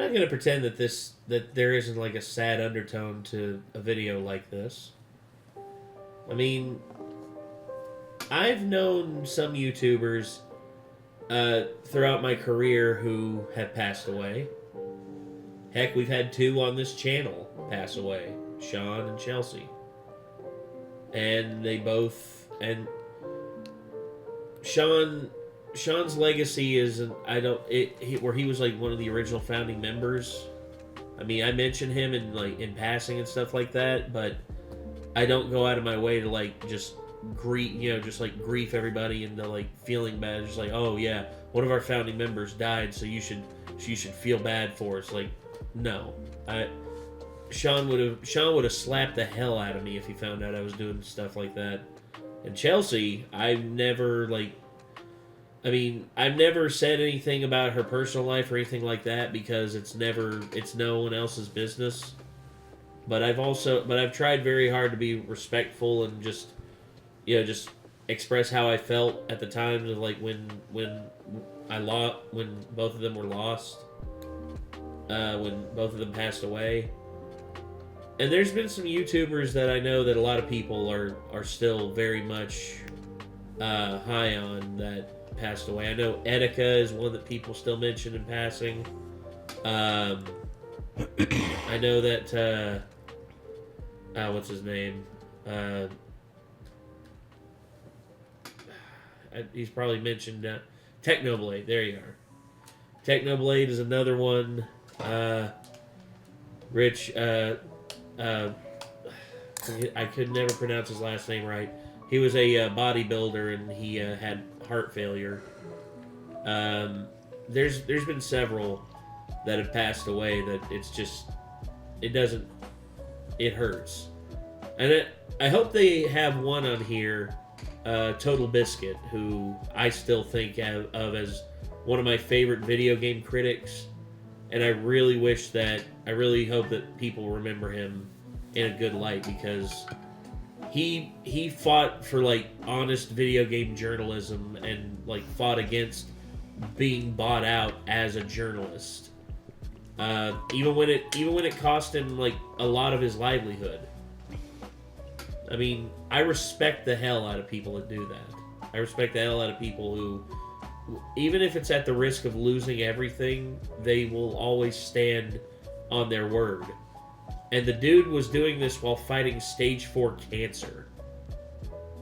not going to pretend that there isn't like a sad undertone to a video like this. I mean, I've known some YouTubers throughout my career who have passed away. Heck, we've had 2 on this channel pass away, Sean and Chelsea. And they both, and Sean's legacy is, where he was like one of the original founding members. I mean, I mention him in passing and stuff like that, but I don't go out of my way to like just grief everybody into like feeling bad. Just like, oh yeah, one of our founding members died, so you should feel bad for us. Like, no, Sean would have slapped the hell out of me if he found out I was doing stuff like that. And Chelsea, I've never said anything about her personal life or anything like that because it's no one else's business. But I've tried very hard to be respectful and just express how I felt at the time of like when both of them were lost, when both of them passed away. And there's been some YouTubers that I know that a lot of people are still very much high on that passed away. I know Etika is one that people still mention in passing. I know that what's his name? He's probably mentioned Technoblade. There you are. Technoblade is another one. Rich. I could never pronounce his last name right. He was a bodybuilder and he had heart failure. There's been several that have passed away that it hurts. And I hope they have one on here, Total Biscuit, who I still think of as one of my favorite video game critics. And I really hope that people remember him in a good light because he fought for like honest video game journalism and like fought against being bought out as a journalist. Even when it cost him like a lot of his livelihood. I mean, I respect the hell out of people that do that. I respect the hell out of people who, even if it's at the risk of losing everything, they will always stand on their word. And the dude was doing this while fighting stage 4 cancer.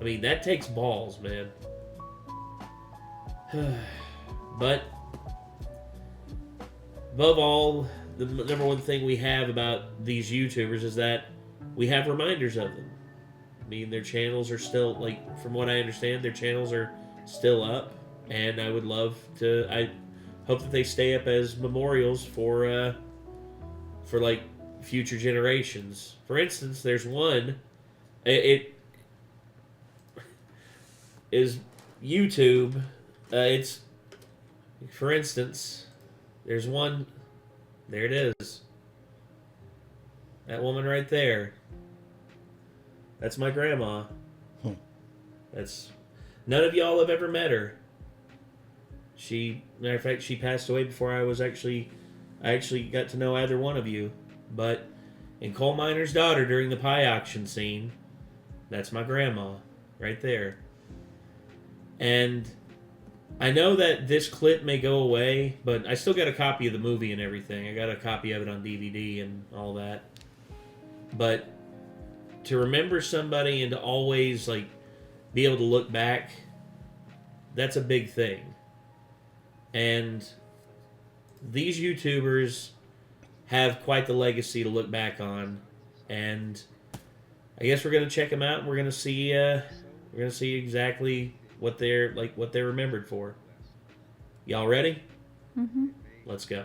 I mean, that takes balls, man. But above all, the number one thing we have about these YouTubers is that we have reminders of them. I mean, their channels are still, like, from what I understand, their channels are still up. And I hope that they stay up as memorials for like future generations. For instance, there's one. It is YouTube. It's, for instance, there's one. There it is. That woman right there. That's my grandma. That's none of y'all have ever met her. Matter of fact, she passed away before I actually got to know either one of you. But in Coal Miner's Daughter during the pie auction scene, that's my grandma right there. And I know that this clip may go away, but I still got a copy of the movie and everything. I got a copy of it on DVD and all that. But to remember somebody and to always like be able to look back, that's a big thing. And these YouTubers have quite the legacy to look back on, and I guess we're gonna check them out. And we're gonna see exactly what they're remembered for. Y'all ready? Mm-hmm. Let's go.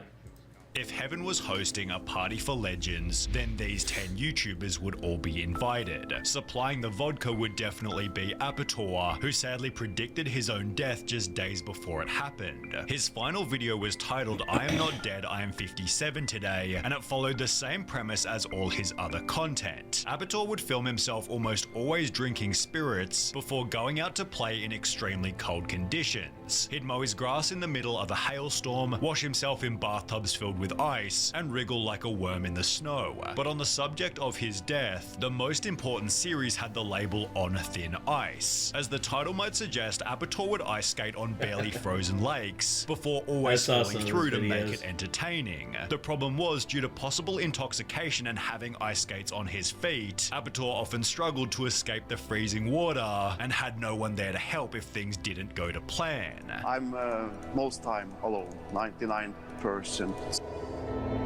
If Heaven was hosting a party for legends, then these 10 YouTubers would all be invited. Supplying the vodka would definitely be Apator, who sadly predicted his own death just days before it happened. His final video was titled I Am Not Dead, I Am 57 Today, and it followed the same premise as all his other content. Apator would film himself almost always drinking spirits before going out to play in extremely cold conditions. He'd mow his grass in the middle of a hailstorm, wash himself in bathtubs filled with ice and wriggle like a worm in the snow. But on the subject of his death, the most important series had the label On Thin Ice. As the title might suggest, Apator would ice skate on barely frozen lakes before always falling through to make it entertaining. The problem was, due to possible intoxication and having ice skates on his feet, Apator often struggled to escape the freezing water and had no one there to help if things didn't go to plan. I'm most time alone, 99%.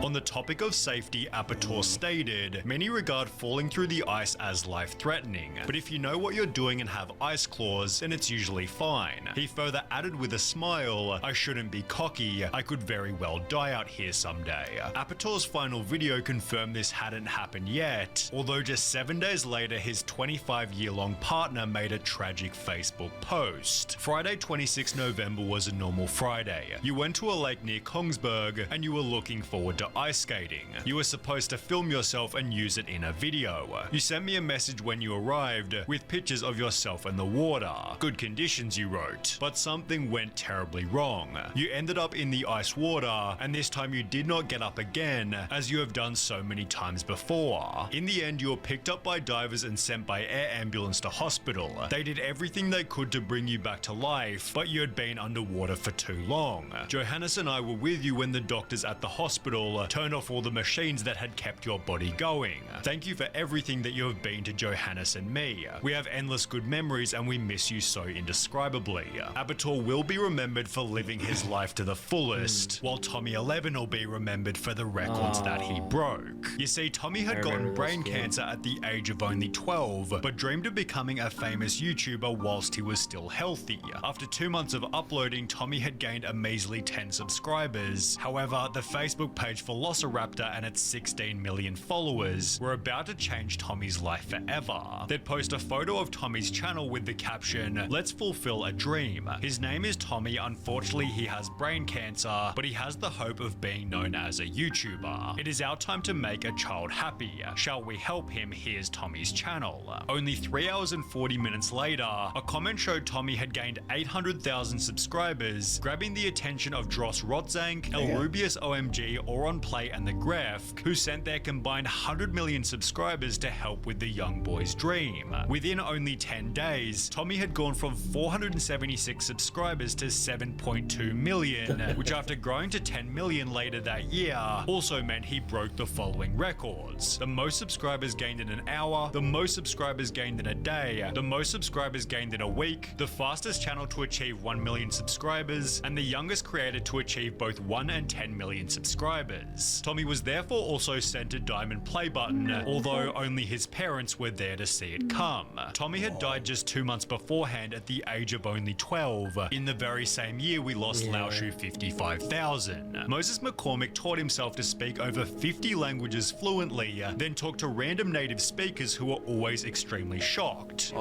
On the topic of safety, Apator stated, many regard falling through the ice as life-threatening, but if you know what you're doing and have ice claws, then it's usually fine. He further added with a smile, I shouldn't be cocky, I could very well die out here someday. Apator's final video confirmed this hadn't happened yet, although just 7 days later his 25-year-long partner made a tragic Facebook post. Friday 26 November was a normal Friday. You went to a lake near Kongsberg and you were looking forward to ice skating. You were supposed to film yourself and use it in a video. You sent me a message when you arrived with pictures of yourself in the water. Good conditions, you wrote. But something went terribly wrong. You ended up in the ice water, and this time you did not get up again, as you have done so many times before. In the end, you were picked up by divers and sent by air ambulance to hospital. They did everything they could to bring you back to life, but you had been underwater for too long. Johannes and I were with you when the doctors at the hospital turned off all the machines that had kept your body going. Thank you for everything that you have been to Johannes and me. We have endless good memories and we miss you so indescribably. Apator will be remembered for living his life to the fullest, while Tommy 11 will be remembered for the records that he broke. You see, Tommy had gotten brain cancer at the age of only 12, but dreamed of becoming a famous YouTuber whilst he was still healthy. After 2 months of uploading, Tommy had gained a measly 10 subscribers. However, the Facebook page Velociraptor and its 16 million followers were about to change Tommy's life forever. They'd post a photo of Tommy's channel with the caption, "Let's fulfill a dream. His name is Tommy, unfortunately he has brain cancer, but he has the hope of being known as a YouTuber. It is our time to make a child happy. Shall we help him? Here's Tommy's channel." Only 3 hours and 40 minutes later, a comment showed Tommy had gained 800,000 subscribers, grabbing the attention of Dross Rotzank, Elrubius OMG, Oron Play and the Gref, who sent their combined 100 million subscribers to help with the young boy's dream. Within only 10 days, Tommy had gone from 476 subscribers to 7.2 million, which after growing to 10 million later that year, also meant he broke the following records: the most subscribers gained in an hour, the most subscribers gained in a day, the most subscribers gained in a week, the fastest channel to achieve 1 million subscribers, and the youngest creator to achieve both 1 and 10 million subscribers. Tommy was therefore also sent a diamond play button, although only his parents were there to see it come. Tommy had died just 2 months beforehand at the age of only 12. In the very same year, we lost Laoshu 55,000. Moses McCormick taught himself to speak over 50 languages fluently, then talked to random native speakers who were always extremely shocked.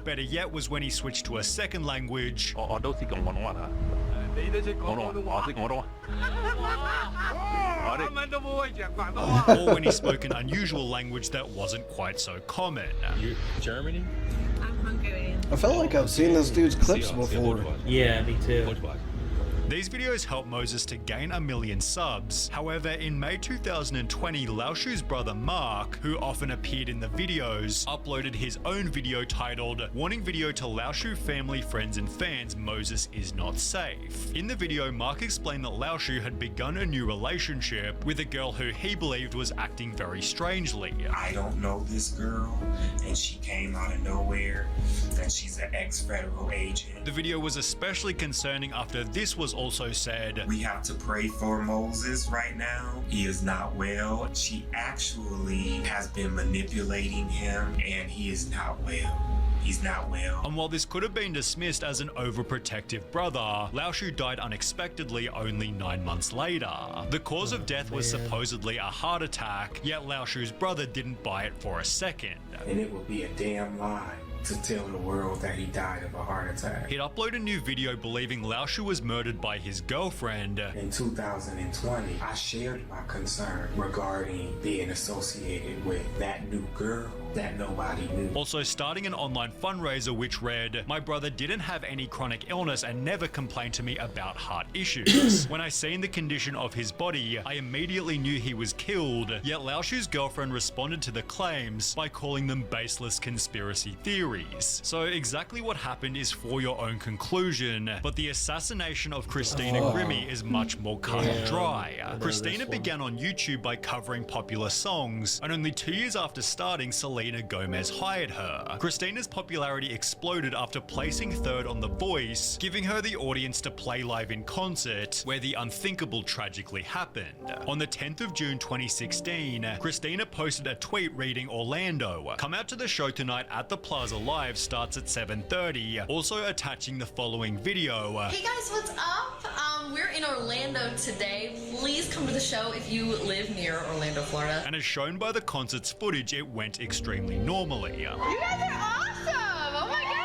Better yet was when he switched to a second language, or when he spoke an unusual language that wasn't quite so common. You Germany? I'm Hungarian. I felt like I've seen this dude's clips before. Yeah, me too. These videos helped Moses to gain 1 million subs. However, in May 2020, Laoshu's brother Mark, who often appeared in the videos, uploaded his own video titled, "Warning video to Laoshu family, friends and fans, Moses is not safe." In the video, Mark explained that Laoshu had begun a new relationship with a girl who he believed was acting very strangely. I don't know this girl, and she came out of nowhere, and she's an ex-federal agent. The video was especially concerning after this was also said, "We have to pray for Moses right now. He is not well. She actually has been manipulating him, and he is not well. He's not well." And while this could have been dismissed as an overprotective brother, Laoshu died unexpectedly only 9 months later. The cause of death was supposedly a heart attack, yet Laoshu's brother didn't buy it for a second. And it would be a damn lie to tell the world that he died of a heart attack. He'd upload a new video believing Laoshu was murdered by his girlfriend. In 2020, I shared my concern regarding being associated with that new girl that nobody knew. Also starting an online fundraiser which read, "My brother didn't have any chronic illness and never complained to me about heart issues. When I seen the condition of his body, I immediately knew he was killed." Yet Laoshu's girlfriend responded to the claims by calling them baseless conspiracy theories. So exactly what happened is for your own conclusion, but the assassination of Christina Grimmie is much more cut and dry. Christina began on YouTube by covering popular songs, and only 2 years after starting, Selena Gomez hired her. Christina's popularity exploded after placing third on The Voice, giving her the audience to play live in concert, where the unthinkable tragically happened. On the 10th of June 2016, Christina posted a tweet reading, "Orlando, come out to the show tonight at the Plaza Live, starts at 7:30, also attaching the following video. Hey guys, what's up? We're in Orlando today. Please come to the show if you live near Orlando, Florida." And as shown by the concert's footage, it went extremely normally. You guys are awesome! Oh my goodness!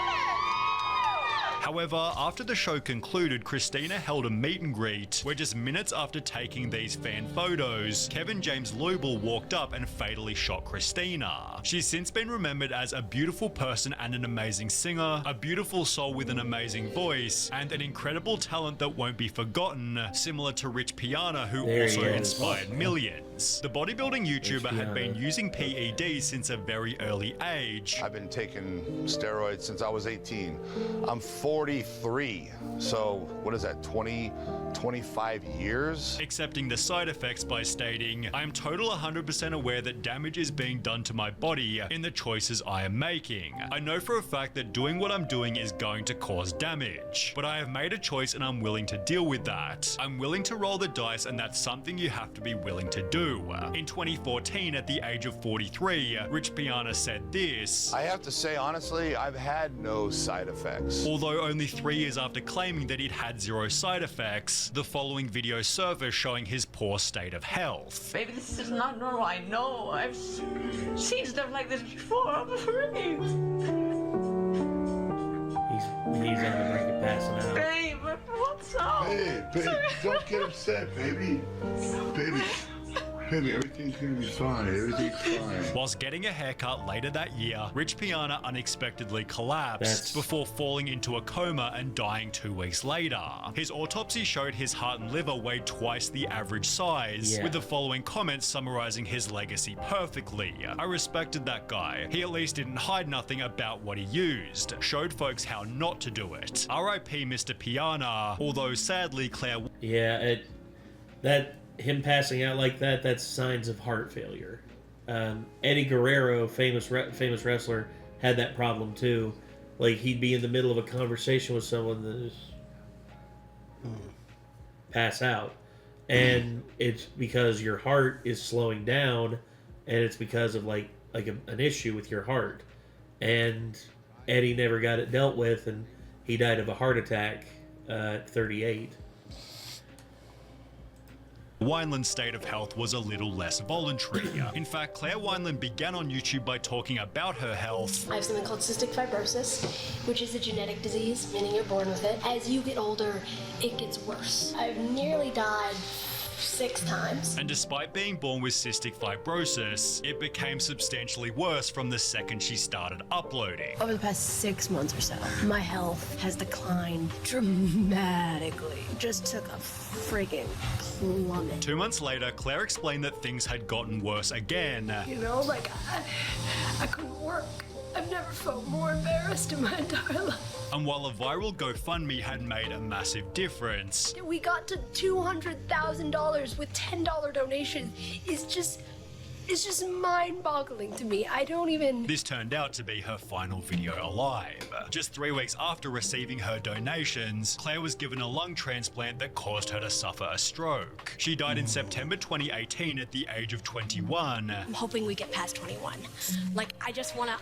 However, after the show concluded, Christina held a meet and greet where just minutes after taking these fan photos, Kevin James Lubel walked up and fatally shot Christina. She's since been remembered as a beautiful person and an amazing singer, a beautiful soul with an amazing voice, and an incredible talent that won't be forgotten, similar to Rich Piana, who also inspired millions. The bodybuilding YouTuber had been using PEDs since a very early age. I've been taking steroids since I was 18. I'm 43, so what is that, 25 years? Accepting the side effects by stating, "I am total 100% aware that damage is being done to my body in the choices I am making. I know for a fact that doing what I'm doing is going to cause damage, but I have made a choice and I'm willing to deal with that. I'm willing to roll the dice, and that's something you have to be willing to do." In 2014, at the age of 43, Rich Piana said this, I have to say, honestly, I've had no side effects. Although only 3 years after claiming that he'd had 0 side effects, the following video surfaced showing his poor state of health. Baby, this is not normal. I know. I've seen stuff like this before. I'm afraid. He's on the brink of passing out. Babe, what's up? Hey, babe, don't get upset, baby. Baby, everything's gonna be fine. Everything's fine. Whilst getting a haircut later that year, Rich Piana unexpectedly collapsed before falling into a coma and dying 2 weeks later. His autopsy showed his heart and liver weighed twice the average size, with the following comments summarizing his legacy perfectly. "I respected that guy. He at least didn't hide nothing about what he used. Showed folks how not to do it. R.I.P. Mr. Piana." Although sadly, Claire... Him passing out like that, that's signs of heart failure. Eddie Guerrero, famous wrestler, had that problem too. Like, he'd be in the middle of a conversation with someone that just pass out. And it's because your heart is slowing down, and it's because of like an issue with your heart. And Eddie never got it dealt with, and he died of a heart attack at 38. Wineland's state of health was a little less voluntary. In fact, Claire Wineland began on YouTube by talking about her health. I have something called cystic fibrosis, which is a genetic disease, meaning you're born with it. As you get older, it gets worse. I've nearly died 6 times. And despite being born with cystic fibrosis, it became substantially worse from the second she started uploading. Over the past 6 months or so, my health has declined dramatically. Just took a friggin' plummet. 2 months later, Claire explained that things had gotten worse again. You know, like, I couldn't work. I've never felt more embarrassed in my entire life. And while a viral GoFundMe had made a massive difference, we got to $200,000 with $10 donations. It's just mind-boggling to me. I don't even... This turned out to be her final video alive. Just 3 weeks after receiving her donations, Claire was given a lung transplant that caused her to suffer a stroke. She died in September 2018 at the age of 21. I'm hoping we get past 21. Like, I just wanna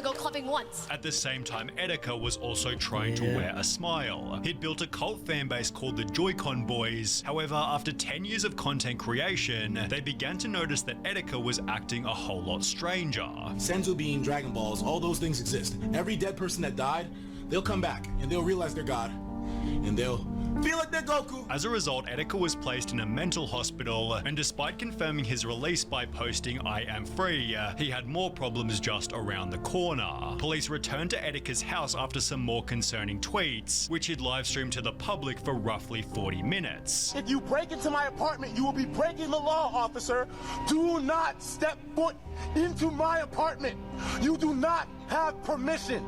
go clubbing once. At the same time, Etika was also trying to wear a smile. He'd built a cult fan base called the Joy-Con Boys. However, after 10 years of content creation, they began to notice that Etika Etika was acting a whole lot stranger. Senzu being Dragon Balls, all those things exist. Every dead person that died, they'll come back and they'll realize they're God. And they'll feel like they're Goku. As a result, Etika was placed in a mental hospital, and despite confirming his release by posting "I am free," he had more problems just around the corner. Police returned to Etika's house after some more concerning tweets, which he'd live streamed to the public for roughly 40 minutes. If you break into my apartment, you will be breaking the law, officer. Do not step foot into my apartment. You do not have permission.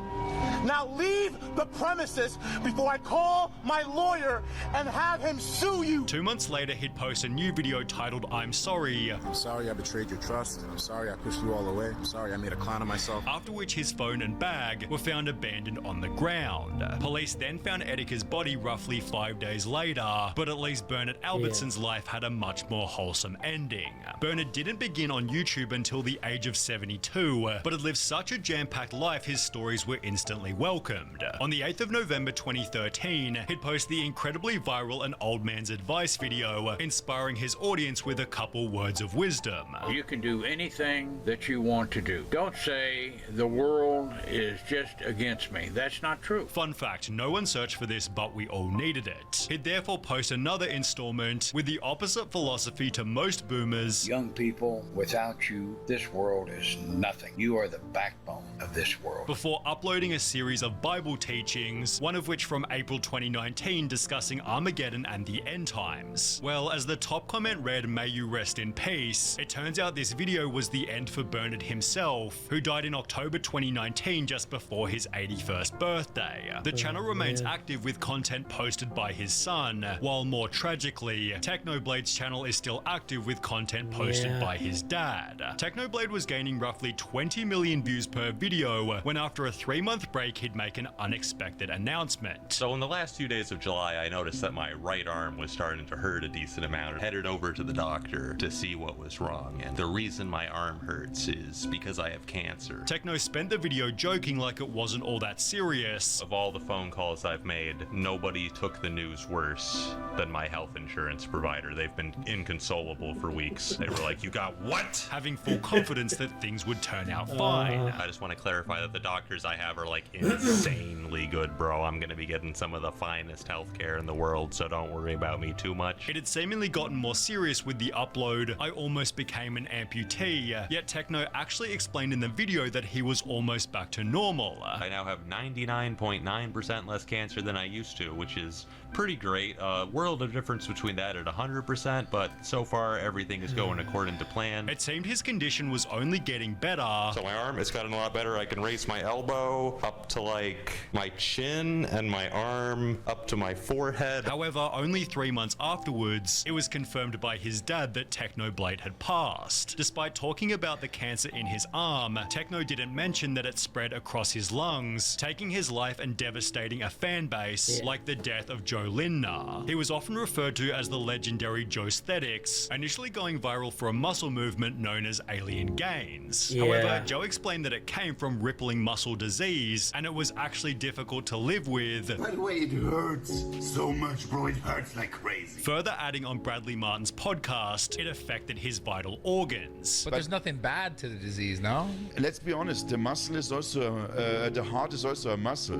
Now leave the premises before I call my lawyer and have him sue you. 2 months later, he'd post a new video titled "I'm sorry." I'm sorry I betrayed your trust. I'm sorry I pushed you all away. I'm sorry I made a clown of myself. After which his phone and bag were found abandoned on the ground. Police then found Etika's body roughly 5 days later, but at least Bernard Albertson's life had a much more wholesome ending. Bernard didn't begin on YouTube until the age of 72, but had lived such a jam-packed life his stories were instantly welcomed. On the 8th of November 2013, he'd post the incredibly viral An Old Man's Advice video, inspiring his audience with a couple words of wisdom. You can do anything that you want to do. Don't say the world is just against me. That's not true. Fun fact, no one searched for this, but we all needed it. He'd therefore post another installment with the opposite philosophy to most boomers. Young people, without you, this world is nothing. You are the backbone of this world. Before uploading a series of Bible teachings, one of which from April 2019 discussing Armageddon and the end times. Well, as the top comment read, "May you rest in peace," it turns out this video was the end for Bernard himself, who died in October 2019 just before his 81st birthday. The channel remains active with content posted by his son, while more tragically, Technoblade's channel is still active with content posted by his dad. Technoblade was gaining roughly 20 million views per video when after a 3-month break he'd make an unexpected announcement. So in the last 2 days of July, I noticed that my right arm was starting to hurt a decent amount. I headed over to the doctor to see what was wrong, and the reason my arm hurts is because I have cancer. Techno spent the video joking like it wasn't all that serious. Of all the phone calls I've made, nobody took the news worse than my health insurance provider. They've been inconsolable for weeks. They were like, "You got what?" Having full confidence that things would turn out fine. I just want to clarify that the doctors I have are like insanely good, bro. I'm gonna be getting some of the finest healthcare in the world, so don't worry about me too much. It had seemingly gotten more serious with the upload, "I almost became an amputee," yet Techno actually explained in the video that he was almost back to normal. I now have 99.9% less cancer than I used to, which is pretty great. World of difference between that at 100%, but so far everything is going according to plan. It seemed his condition was only getting better. So my arm, it's gotten a lot better. I can raise my elbow up to like my chin and my arm up to my forehead. However, only 3 months afterwards, it was confirmed by his dad that Technoblade had passed. Despite talking about the cancer in his arm, Techno didn't mention that it spread across his lungs, taking his life and devastating a fan base like the death of Joe Linnar. He was often referred to as the legendary Joe Aesthetics, initially going viral for a muscle movement known as Alien Gains. However, Joe explained that it came from rippling muscle disease, and it was actually difficult to live with. By the way, it hurts so much, bro. It hurts like crazy. Further adding on Bradley Martin's podcast, it affected his vital organs. But there's nothing bad to the disease, no? Let's be honest, the muscle is also, the heart is also a muscle.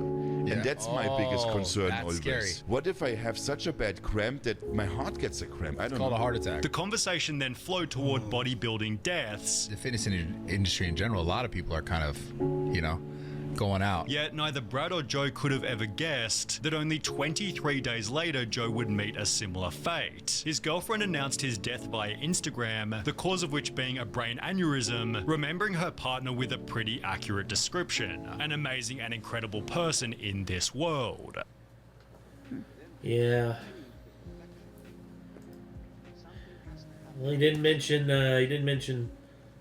And that's my biggest concern always. Scary. What if I have such a bad cramp that my heart gets a cramp? I don't know. It's called a heart attack. The conversation then flowed toward bodybuilding deaths. The fitness industry in general, a lot of people are kind of, you know, going out. Yet neither Brad or Joe could have ever guessed that only 23 days later Joe would meet a similar fate. His girlfriend announced his death via Instagram, the cause of which being a brain aneurysm, remembering her partner with a pretty accurate description. An amazing and incredible person in this world. Yeah. Well, he didn't mention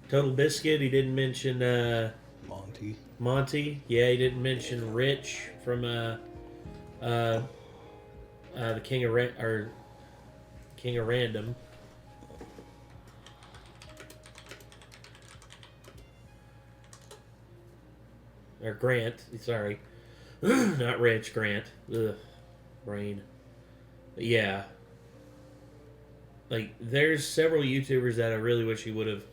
Total Biscuit. He didn't mention Monty. Yeah, he didn't mention Rich from the King of Random. Or Grant, sorry. Not Rich, Grant. Ugh. Brain. But yeah. Like, there's several YouTubers that I really wish he would have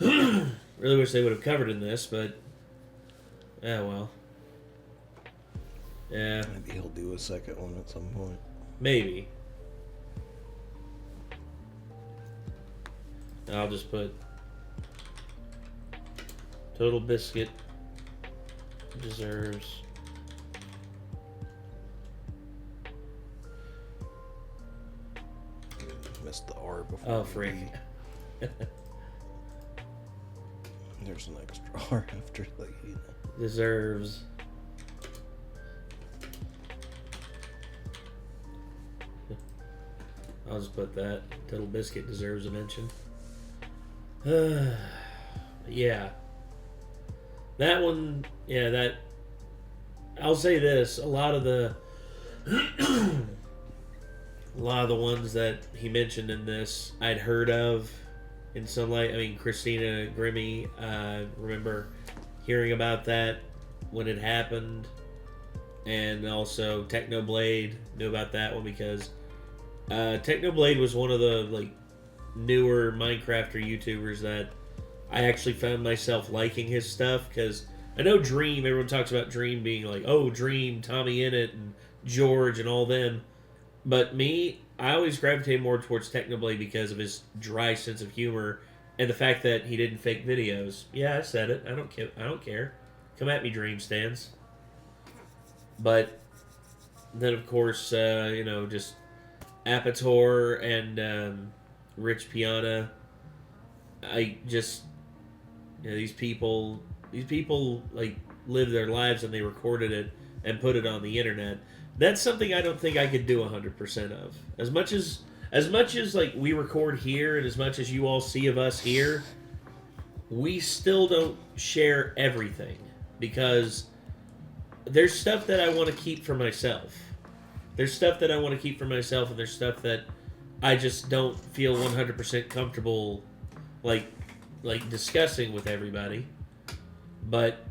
Really wish they would have covered in this, but well. Yeah. Maybe he'll do a second one at some point. Maybe. I'll just put Total Biscuit deserves missed the R before. Oh, freak. There's an extra R after the E. Deserves I'll just put that. Total Biscuit deserves a mention. Yeah. That one, yeah, that... I'll say this. A lot of the... a lot of the ones that he mentioned in this, I'd heard of in some light. I mean, Christina Grimmie, remember hearing about that when it happened. And also Technoblade, knew about that one because Technoblade was one of the like newer Minecrafter YouTubers that I actually found myself liking his stuff, because I know Dream, everyone talks about Dream being like, oh, Dream, Tommy Innit, and George, and all them. But me, I always gravitated more towards Technoblade because of his dry sense of humor and the fact that he didn't fake videos. Yeah, I said it. I don't care. Come at me, Dream stands. But then, of course, you know, just Apator and Rich Piana. I just, you know, these people like live their lives and they recorded it and put it on the internet. That's something I don't think I could do 100% of. As much as like we record here and as much as you all see of us here, we still don't share everything because there's stuff that I want to keep for myself. There's stuff that I want to keep for myself, and there's stuff that I just don't feel 100% comfortable like discussing with everybody. But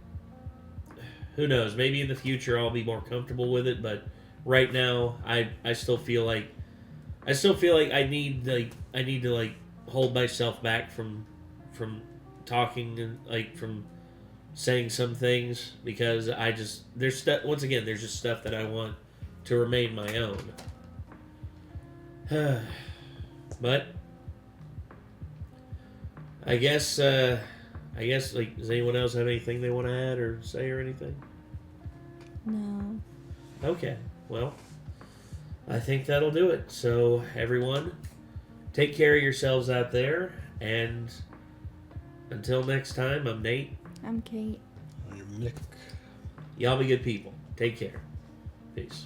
who knows? Maybe in the future I'll be more comfortable with it, but right now I still feel like I need to hold myself back from talking and like from saying some things, because there's just stuff that I want to remain my own. But I guess like, does anyone else have anything they want to add or say or anything? No. Okay, well, I think that'll do it. So everyone, take care of yourselves out there, and until next time, I'm Nate. I'm Kate. I'm Nick. Y'all be good people. Take care. Peace.